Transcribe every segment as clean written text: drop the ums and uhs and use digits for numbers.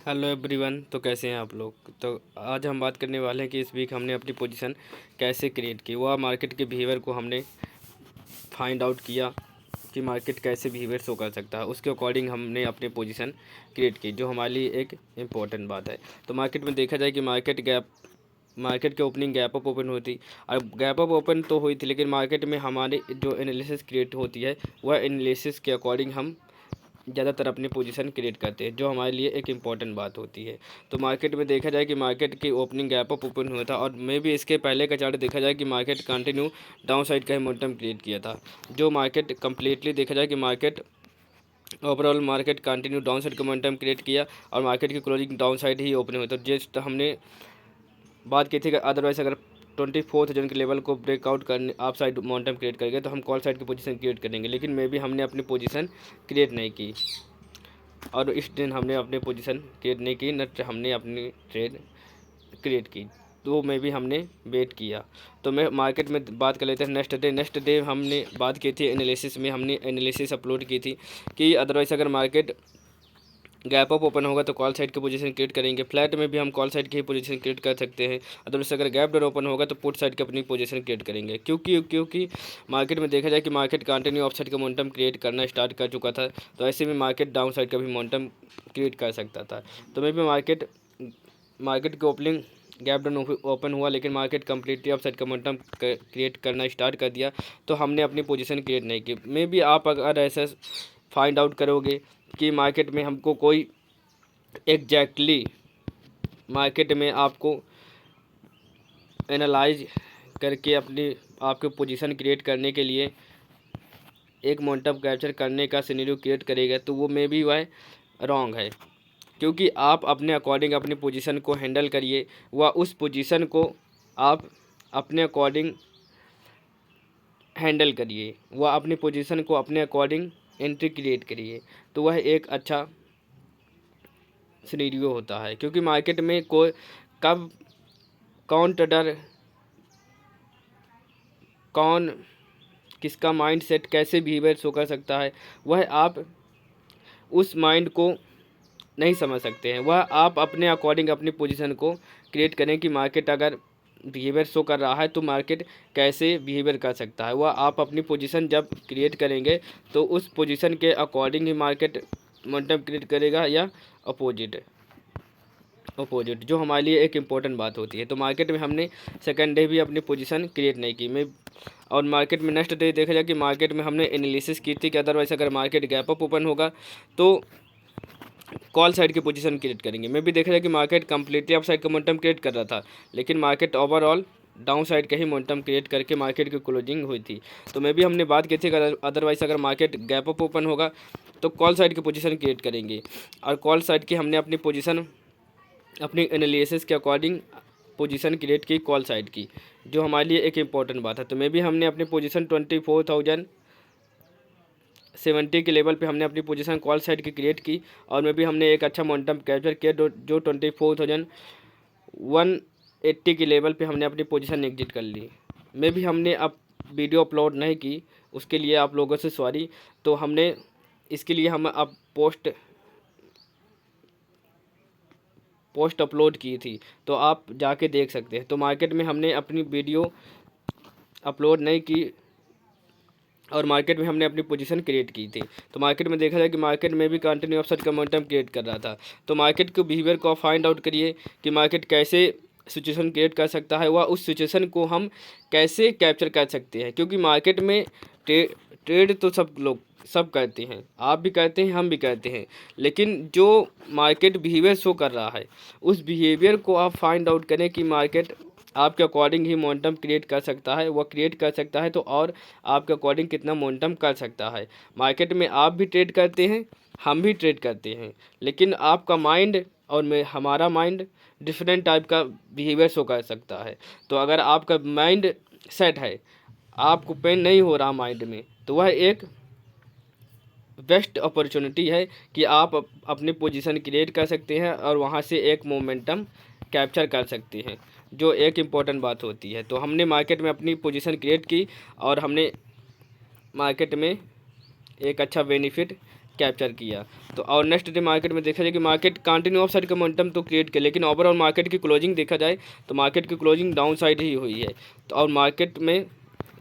Hello everyone. तो कैसे हैं आप लोग। तो आज हम बात करने वाले हैं कि इस वीक हमने अपनी पोजीशन कैसे क्रिएट की। वह मार्केट के बिहेवियर को हमने फाइंड आउट किया कि मार्केट कैसे बिहेवियर शो कर सकता है, उसके अकॉर्डिंग हमने अपनी पोजीशन क्रिएट की, जो हमारे लिए एक इम्पॉर्टेंट बात है। तो मार्केट में देखा जाए कि मार्केट के ओपनिंग गैप अप ओपन हुई थी, और गैप अप ओपन तो हुई थी, लेकिन मार्केट में हमारे जो एनालिसिस क्रिएट होती है वह एनालिसिस के अकॉर्डिंग हम ज़्यादातर अपनी पोजीशन क्रिएट करते हैं, जो हमारे लिए एक इम्पॉर्टेंट बात होती है। तो मार्केट में देखा जाए कि मार्केट की ओपनिंग गैप अप ओपन हुआ था, और मे भी इसके पहले का चार्ट देखा जाए कि मार्केट कंटिन्यू डाउन साइड का ही मोमेंटम क्रिएट किया था, जो मार्केट कंप्लीटली देखा जाए कि market overall market continue down side का मोमेंटम क्रिएट किया, और मार्केट की क्लोजिंग डाउन साइड ही ओपन हुई। तो जस्ट हमने बात की थी कि अदरवाइज अगर 24,000 के लेवल को ब्रेकआउट करने आप साइड मोमेंटम क्रिएट करेंगे तो हम कॉल साइड की पोजीशन क्रिएट करेंगे, लेकिन मे भी हमने अपनी पोजीशन क्रिएट नहीं की, और इस दिन हमने अपनी पोजीशन क्रिएट नहीं की, न हमने अपनी ट्रेड क्रिएट की। तो में भी हमने वेट किया। तो मैं मार्केट में बात कर लेते हैं नेक्स्ट डे हमने बात की थी एनालिसिस में, हमने एनालिसिस अपलोड की थी कि अदरवाइज अगर मार्केट गैप अप ओपन होगा तो कॉल साइड की पोजीशन क्रिएट करेंगे। फ्लैट में भी हम कॉल साइड की ही पोजीशन क्रिएट कर सकते हैं, अदरवाइज अगर गैप डाउन ओपन होगा तो पुट साइड की अपनी पोजीशन क्रिएट करेंगे। क्योंकि मार्केट में देखा जाए कि मार्केट कंटिन्यू अप साइड का मोमेंटम क्रिएट करना स्टार्ट कर चुका था, तो ऐसे में मार्केट डाउन साइड का भी मोमेंटम क्रिएट कर सकता था। तो मे भी मार्केट की ओपनिंग गैप डाउन ओपन हुआ, लेकिन मार्केट कंप्लीटली अप साइड का मोमेंटम क्रिएट करना स्टार्ट कर दिया, तो हमने अपनी पोजीशन क्रिएट नहीं की। मे भी आप अगर ऐसा फाइंड आउट करोगे कि मार्केट में हमको कोई एग्जैक्टली मार्केट में आपको एनालाइज करके अपनी आपके पोजीशन क्रिएट करने के लिए एक मोमेंटम कैप्चर करने का सिनेरियो क्रिएट करेगा, तो वो मे बी वह रॉन्ग है। क्योंकि आप अपने अकॉर्डिंग अपनी पोजीशन को हैंडल करिए, व उस पोजीशन को आप अपने अकॉर्डिंग हैंडल करिए, व अपनी पोजीशन को अपने अकॉर्डिंग एंट्री क्रिएट करिए, तो वह एक अच्छा सिनेरियो होता है। क्योंकि मार्केट में कोई कब कौन ट्रेडर कौन किसका माइंड सेट कैसे बिहेवियर शो कर सकता है, वह आप उस माइंड को नहीं समझ सकते हैं। वह आप अपने अकॉर्डिंग अपनी पोजीशन को क्रिएट करें कि मार्केट अगर बिहेवियर शो कर रहा है तो मार्केट कैसे बिहेवियर कर सकता है। वह आप अपनी पोजीशन जब क्रिएट करेंगे तो उस पोजीशन के अकॉर्डिंग ही मार्केट मोमेंटम क्रिएट करेगा, या अपोजिट, जो हमारे लिए एक इम्पॉर्टेंट बात होती है। तो मार्केट में हमने सेकंड डे भी अपनी पोजीशन क्रिएट नहीं की। मैं और मार्केट में नेक्स्ट डे देखा जाए कि मार्केट में हमने एनालिसिस की थी कि अदरवाइज अगर मार्केट गैप अप ओपन होगा तो कॉल साइड की पोजीशन क्रिएट करेंगे। मैं भी देखा जाए कि मार्केट कंप्लीटली अप साइड का मोमेंटम क्रिएट कर रहा था, लेकिन मार्केट ओवरऑल डाउन साइड का ही मोमेंटम क्रिएट करके मार्केट की क्लोजिंग हुई थी। तो मैं भी हमने बात की थी कि अदरवाइज अगर मार्केट गैप अप ओपन होगा तो कॉल साइड की पोजीशन क्रिएट करेंगे, और कॉल साइड की हमने अपनी पोजीशन अपनी एनालिसिस के अकॉर्डिंग पोजीशन क्रिएट की कॉल साइड की, जो हमारे लिए एक इम्पॉर्टेंट बात है। तो मैं भी हमने अपनी पोजीशन 24,070 के लेवल पे हमने अपनी पोजीशन कॉल साइड की क्रिएट की, और में भी हमने एक अच्छा मोमेंटम कैप्चर किया, जो 24,180 के लेवल पे हमने अपनी पोजीशन एग्जिट कर ली। में भी हमने अब वीडियो अपलोड नहीं की, उसके लिए आप लोगों से सॉरी। तो हमने इसके लिए हम अब पोस्ट अपलोड की थी, तो आप जाके देख सकते हैं। तो मार्केट में हमने अपनी वीडियो अपलोड नहीं की, और मार्केट में हमने अपनी पोजीशन क्रिएट की थी। तो मार्केट में देखा जाए कि मार्केट में भी कंटिन्यू अपसाइड का मोमेंटम क्रिएट कर रहा था। तो मार्केट के बिहेवियर को फाइंड आउट करिए कि मार्केट कैसे सिचुएशन क्रिएट कर सकता है, वह उस सिचुएशन को हम कैसे कैप्चर कर सकते हैं। क्योंकि मार्केट में ट्रेड तो सब करते हैं, आप भी करते हैं, हम भी करते हैं, लेकिन जो मार्केट बिहेवियर शो कर रहा है उस बिहेवियर को आप फाइंड आउट करें कि मार्केट आपके अकॉर्डिंग ही मोमेंटम क्रिएट कर सकता है, वह क्रिएट कर सकता है तो और आपके अकॉर्डिंग कितना मोमेंटम कर सकता है। मार्केट में आप भी ट्रेड करते हैं, हम भी ट्रेड करते हैं, लेकिन आपका माइंड और हमारा माइंड डिफरेंट टाइप का बिहेवियर शो कर सकता है। तो अगर आपका माइंड सेट है, आपको पेन नहीं हो रहा माइंड में, तो वह एक बेस्ट अपॉर्चुनिटी है कि आप अपनी पोजीशन क्रिएट कर सकते हैं और वहां से एक मोमेंटम कैप्चर कर सकते हैं, जो एक इम्पॉर्टेंट बात होती है। तो हमने मार्केट में अपनी पोजीशन क्रिएट की, और हमने मार्केट में एक अच्छा बेनिफिट कैप्चर किया। तो और नेक्स्ट डे मार्केट में देखा जाए कि मार्केट कंटिन्यू अप साइड का मोमेंटम तो क्रिएट किया, लेकिन ओवरऑल मार्केट की क्लोजिंग देखा जाए तो मार्केट की क्लोजिंग डाउन साइड ही हुई है। तो और मार्केट में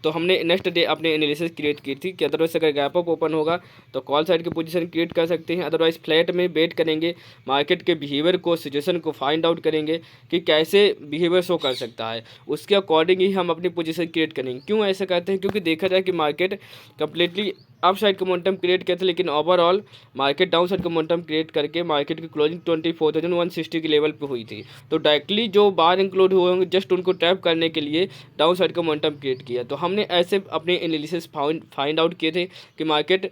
तो हमने नेक्स्ट डे अपने एनालिसिस क्रिएट की थी कि अदरवाइज अगर गैप अप ओपन होगा तो कॉल साइड की पोजीशन क्रिएट कर सकते हैं, अदरवाइज फ्लैट में वेट करेंगे, मार्केट के बिहेवियर को, सिचुएशन को फाइंड आउट करेंगे कि कैसे बिहेवियर शो कर सकता है, उसके अकॉर्डिंग ही हम अपनी पोजीशन क्रिएट करेंगे। क्यों ऐसा करते हैं? क्योंकि देखा जाए कि मार्केट कंप्लीटली अप साइड का मोमेंटम क्रिएट किया था, लेकिन ओवरऑल मार्केट डाउन साइड का मोमेंटम क्रिएट करके मार्केट की क्लोजिंग 24,160 के लेवल पे हुई थी। तो डायरेक्टली जो बार इंक्लूड हुए होंगे जस्ट उनको ट्रैप करने के लिए डाउन साइड का मोमेंटम क्रिएट किया। तो हमने ऐसे अपने एनालिसिस फाइंड आउट किए थे कि मार्केट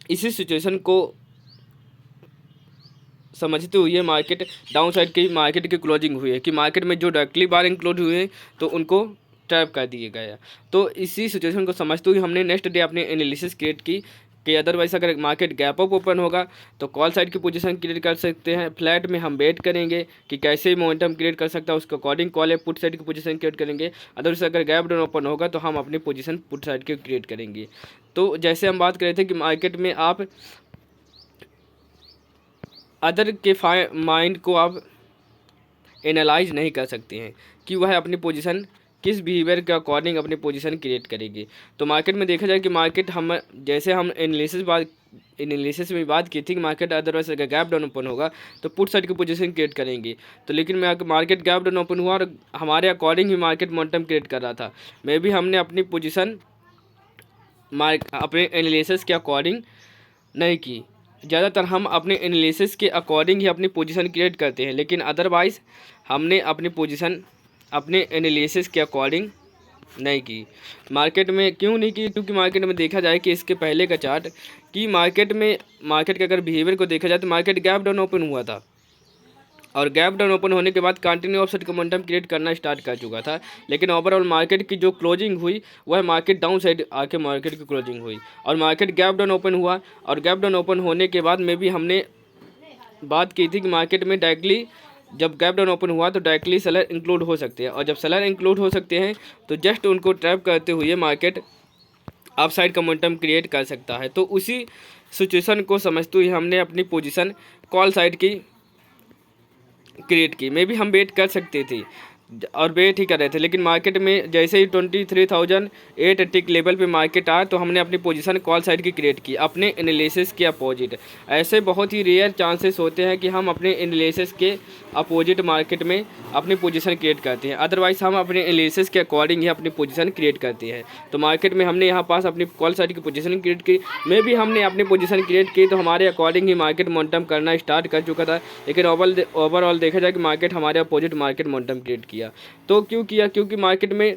इसी सिचुएशन को समझते हुए मार्केट डाउन साइड की मार्केट की क्लोजिंग हुई है कि मार्केट में जो डायरेक्टली बार इंक्लूड हुए हैं तो उनको ट्रैप कर दिए गया। तो इसी सिचुएशन को समझते हुए हमने नेक्स्ट डे अपनी एनालिसिस क्रिएट की कि अदरवाइज अगर मार्केट गैप अप ओपन होगा तो कॉल साइड की पोजीशन क्रिएट कर सकते हैं, फ्लैट में हम वेट करेंगे कि कैसे मोमेंटम क्रिएट कर सकता है, उसके अकॉर्डिंग कॉल है पुट साइड की पोजीशन क्रिएट करेंगे, अदरवाइज अगर गैप डाउन ओपन होगा तो हम अपनी पोजीशन पुट साइड की क्रिएट करेंगे। तो जैसे हम बात कर रहे थे कि मार्केट में आप अदर के माइंड को आप एनालाइज नहीं कर सकते हैं कि वह अपनी पोजीशन किस बिहेवियर के अकॉर्डिंग अपनी पोजीशन क्रिएट करेगी। तो मार्केट में देखा जाए कि मार्केट हम जैसे हम एनालिसिस में बात की थी कि मार्केट अदरवाइज अगर गैप डाउन ओपन होगा तो पुट साइड की पोजीशन क्रिएट करेंगे। तो लेकिन मार्केट गैप डाउन ओपन हुआ और हमारे अकॉर्डिंग ही मार्केट मोमेंटम क्रिएट कर रहा था। मे भी हमने अपनी पोजीशन अपने एनालिसिस के अकॉर्डिंग नहीं की, ज़्यादातर हम अपने एनालिसिस के अकॉर्डिंग ही अपनी पोजीशन क्रिएट करते हैं, लेकिन अदरवाइज़ हमने अपनी पोजीशन अपने एनालिसिस के अकॉर्डिंग नहीं की। मार्केट में क्यों नहीं की? क्योंकि मार्केट में देखा जाए कि इसके पहले का चार्ट कि मार्केट के अगर बिहेवियर को देखा जाए तो मार्केट गैप डाउन ओपन हुआ था और गैप डाउन ओपन होने के बाद कंटिन्यू ऑफसेट का मोमेंटम क्रिएट करना स्टार्ट कर चुका था, लेकिन ओवरऑल मार्केट की जो क्लोजिंग हुई वह मार्केट डाउन साइड आके मार्केट की क्लोजिंग हुई और मार्केट गैप डाउन ओपन हुआ। और गैप डाउन ओपन होने के बाद में भी हमने बात की थी कि मार्केट में डायरेक्टली जब गैप डाउन ओपन हुआ तो डायरेक्टली सेलर इंक्लूड हो सकते हैं, और जब सेलर इंक्लूड हो सकते हैं तो जस्ट उनको ट्रैप करते हुए मार्केट अप साइड का मोमेंटम क्रिएट कर सकता है। तो उसी सिचुएशन को समझते हुए हमने अपनी पोजीशन कॉल साइड की क्रिएट की। मे भी हम वेट कर सकते थे और वेट ही कर रहे थे, लेकिन मार्केट में जैसे ही 23,880 के लेवल पे मार्केट आया तो हमने अपनी पोजीशन कॉल साइड की क्रिएट की अपने एनालिसिस के अपोजिट। ऐसे बहुत ही रेयर चांसेस होते हैं कि हम अपने एनालिसिस के अपोजिट मार्केट में अपनी पोजीशन क्रिएट करते हैं, अदरवाइज हम अपने एनालिसिस के अकॉर्डिंग ही अपनी पोजीशन क्रिएट करते हैं। तो मार्केट में हमने यहाँ पास अपनी कॉल साइड की पोजीशन क्रिएट की, मे भी हमने अपनी पोजीशन क्रिएट की तो हमारे अकॉर्डिंग ही मार्केट मोमेंटम करना स्टार्ट कर चुका था, लेकिन ओवरऑल देखा जाए कि मार्केट हमारे अपोजिट मार्केट मोमेंटम क्रिएट किया। तो क्यों किया? क्योंकि मार्केट में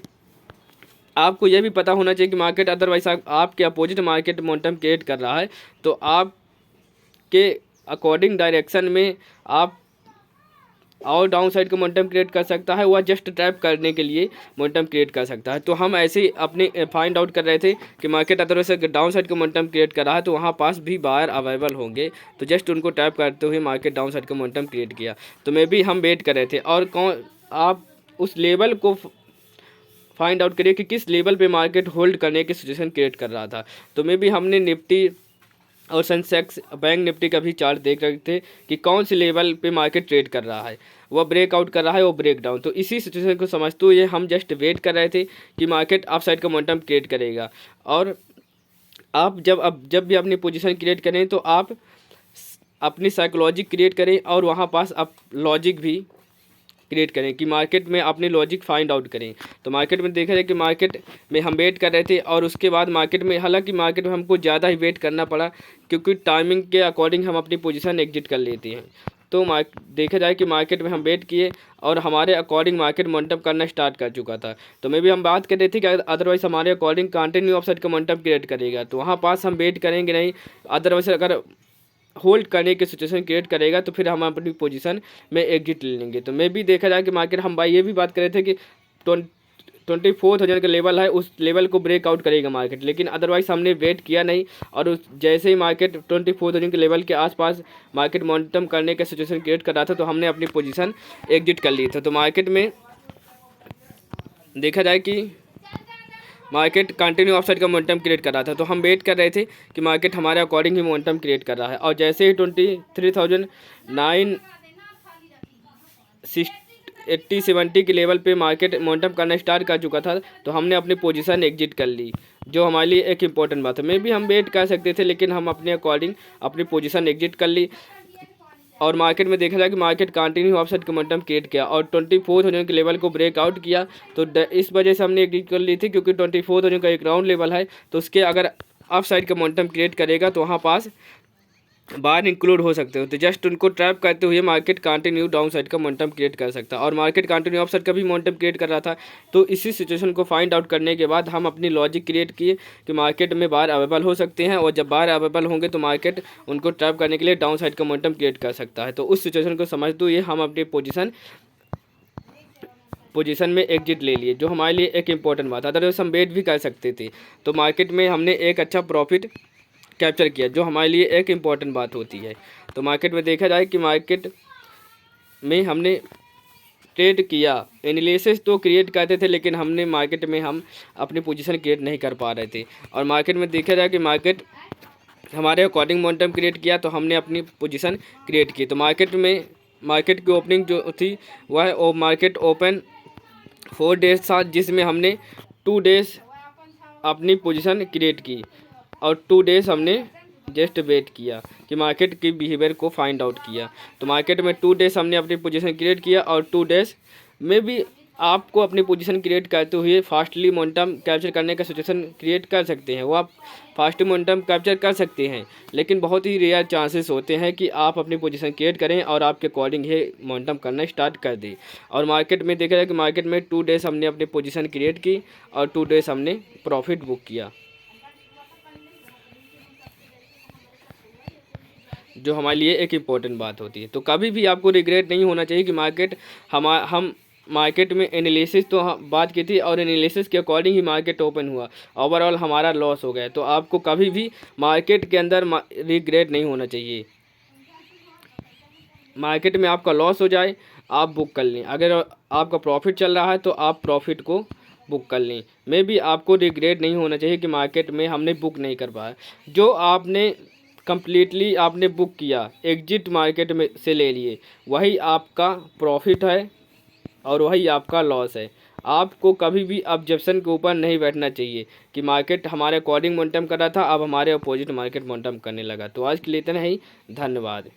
आपको यह भी पता होना चाहिए कि मार्केट अदरवाइज आपके अपोजिट मार्केट मोमेंटम क्रिएट कर रहा है तो आपके अकॉर्डिंग डायरेक्शन में आप और डाउन साइड का मोमेंटम क्रिएट कर सकता है, वह जस्ट ट्रैप करने के लिए मोमेंटम क्रिएट कर सकता है। तो हम ऐसे ही अपने फाइंड आउट कर रहे थे कि मार्केट अदरवाइज डाउन साइड का मोमेंटम क्रिएट कर रहा है तो वहाँ पास भी बायर अवेलेबल होंगे, तो जस्ट उनको ट्रैप करते हुए मार्केट डाउन साइड का मोमेंटम क्रिएट किया। तो मे भी हम वेट कर रहे थे और आप उस लेवल को फाइंड आउट करिए कि किस लेवल पे मार्केट होल्ड करने की सिचुएशन क्रिएट कर रहा था। तो मे भी हमने निफ्टी और सेंसेक्स बैंक निफ्टी का भी चार्ट देख रहे थे कि कौन सी लेवल पे मार्केट ट्रेड कर रहा है, वह ब्रेकआउट कर रहा है, वो ब्रेक डाउन। तो इसी सिचुएशन को समझते हुए हम जस्ट वेट कर रहे थे कि मार्केट अप साइड का मोमेंटम क्रिएट करेगा। और आप जब भी अपनी पोजीशन क्रिएट करें तो आप अपनी साइकोलॉजी क्रिएट करें और वहाँ पास आप लॉजिक भी क्रिएट करें कि मार्केट में अपनी लॉजिक फाइंड आउट करें। तो मार्केट में देखा जाए कि मार्केट में हम वेट कर रहे थे और उसके बाद मार्केट में, हालांकि मार्केट में हमको ज़्यादा ही वेट करना पड़ा क्योंकि टाइमिंग के अकॉर्डिंग हम अपनी पोजीशन एग्जिट कर लेते हैं। तो देखा जाए कि मार्केट में हम वेट किए और हमारे अकॉर्डिंग मार्केट मोमेंटम करना स्टार्ट कर चुका था। तो मे भी हम बात कर रहे थे कि अदरवाइज हमारे अकॉर्डिंग कंटिन्यू अपसाइड का मोमेंटम क्रिएट करेगा तो वहाँ पास हम वेट करेंगे नहीं, अदरवाइज अगर होल्ड करने की सिचुएशन क्रिएट करेगा तो फिर हम अपनी पोजीशन में एग्जिट ले लेंगे। तो मैं भी देखा जाए कि मार्केट हम ये भी बात कर रहे थे कि 24,000 का लेवल है, उस लेवल को ब्रेकआउट करेगा मार्केट, लेकिन अदरवाइज हमने वेट किया नहीं और जैसे ही मार्केट 24,000 के लेवल के आसपास मार्केट मोमेंटम करने का सिचुएशन क्रिएट कर रहा था तो हमने अपनी पोजीशन एग्जिट कर ली था। तो मार्केट में देखा जाए कि मार्केट कंटिन्यू अपसाइड का मोमेंटम क्रिएट कर रहा था, तो हम वेट कर रहे थे कि मार्केट हमारे अकॉर्डिंग ही मोमेंटम क्रिएट कर रहा है। और जैसे ही 23,980-70 के लेवल पे मार्केट मोमेंटम करना स्टार्ट कर चुका था, तो हमने अपनी पोजीशन एग्जिट कर ली, जो हमारे लिए एक इम्पॉर्टेंट बात है। मे भी हम वेट कर सकते थे, लेकिन हम अपने अकॉर्डिंग अपनी पोजीशन एग्जिट कर ली। और मार्केट में देखा जाए कि मार्केट कंटिन्यू अपसाइड का मोमेंटम क्रिएट किया और 24,000 के लेवल को ब्रेकआउट किया। तो इस वजह से हमने एग्जिट कर ली थी, क्योंकि 24,000 का एक राउंड लेवल है, तो उसके अगर अपसाइड का मोमेंटम क्रिएट करेगा तो वहाँ पास बाहर इंक्लूड हो सकते हो। तो जस्ट उनको ट्रैप करते हुए मार्केट कंटिन्यू डाउन साइड का मोमेंटम क्रिएट कर सकता है, और मार्केट कंटिन्यू अप साइड का भी मोमेंटम क्रिएट कर रहा था। तो इसी सिचुएशन को फाइंड आउट करने के बाद हम अपनी लॉजिक क्रिएट किए कि मार्केट में बाहर अवेलेबल हो सकते हैं, और जब बाहर अवेलेबल होंगे तो मार्केट उनको ट्रैप करने के लिए डाउन साइड का मोमेंटम क्रिएट कर सकता है। तो उस सिचुएशन को समझते हुए हम अपनी पोजीशन में एग्जिट ले लिए, जो हमारे लिए एक इंपॉर्टेंट बात है। अदरवाइज हम वेट भी कर सकते थे। तो मार्केट में हमने एक अच्छा प्रॉफिट कैप्चर किया, जो हमारे लिए एक इम्पॉर्टेंट बात होती है। तो मार्केट में देखा जाए कि मार्केट में हमने ट्रेड किया, एनालिसिस तो क्रिएट करते थे, लेकिन हमने मार्केट में हम अपनी पोजीशन क्रिएट नहीं कर पा रहे थे। और मार्केट में देखा जाए कि मार्केट हमारे अकॉर्डिंग मोमेंटम क्रिएट किया, तो हमने अपनी पोजीशन क्रिएट की। तो मार्केट की ओपनिंग जो थी वह मार्केट ओपन 4 डेज था, जिसमें हमने 2 डेज अपनी पोजीशन क्रिएट की, और 2 डेज हमने जस्ट वेट किया कि मार्केट की बिहेवियर को फाइंड आउट किया। तो मार्केट में 2 डेज हमने अपनी पोजीशन क्रिएट किया, और 2 डेज में भी आपको अपनी पोजीशन क्रिएट करते हुए फास्टली मोमेंटम कैप्चर करने का सिचुएशन क्रिएट कर सकते हैं। वो आप फास्ट मोमेंटम कैप्चर कर सकते हैं, लेकिन बहुत ही रेयर चांसेस होते हैं कि आप अपनी पोजीशन क्रिएट करें और आपके अकॉर्डिंग ही मोमेंटम करना स्टार्ट कर दें। और मार्केट में देखा जाए कि मार्केट में 2 डेज हमने अपनी पोजीशन क्रिएट की, और 2 डेज हमने प्रॉफिट बुक किया, जो हमारे लिए एक इम्पॉर्टेंट बात होती है। तो कभी भी आपको रिग्रेट नहीं होना चाहिए कि हम मार्केट में एनालिसिस तो बात की थी, और एनालिसिस के अकॉर्डिंग ही मार्केट ओपन हुआ, ओवरऑल हमारा लॉस हो गया। तो आपको कभी भी मार्केट के अंदर रिग्रेट नहीं होना चाहिए। मार्केट में आपका लॉस हो जाए, आप बुक कर लें। अगर आपका प्रॉफिट चल रहा है तो आप प्रॉफिट को बुक कर लें। मे भी आपको रिग्रेट नहीं होना चाहिए कि मार्केट में हमने बुक नहीं कर पाया। जो आपने कंप्लीटली आपने बुक किया, एग्जिट मार्केट में से ले लिए, वही आपका प्रॉफिट है और वही आपका लॉस है। आपको कभी भी ऑब्जेक्शन के ऊपर नहीं बैठना चाहिए कि मार्केट हमारे अकॉर्डिंग मोमेंटम कर रहा था, अब हमारे अपोजिट मार्केट मोमेंटम करने लगा। तो आज के लिए इतना ही, धन्यवाद।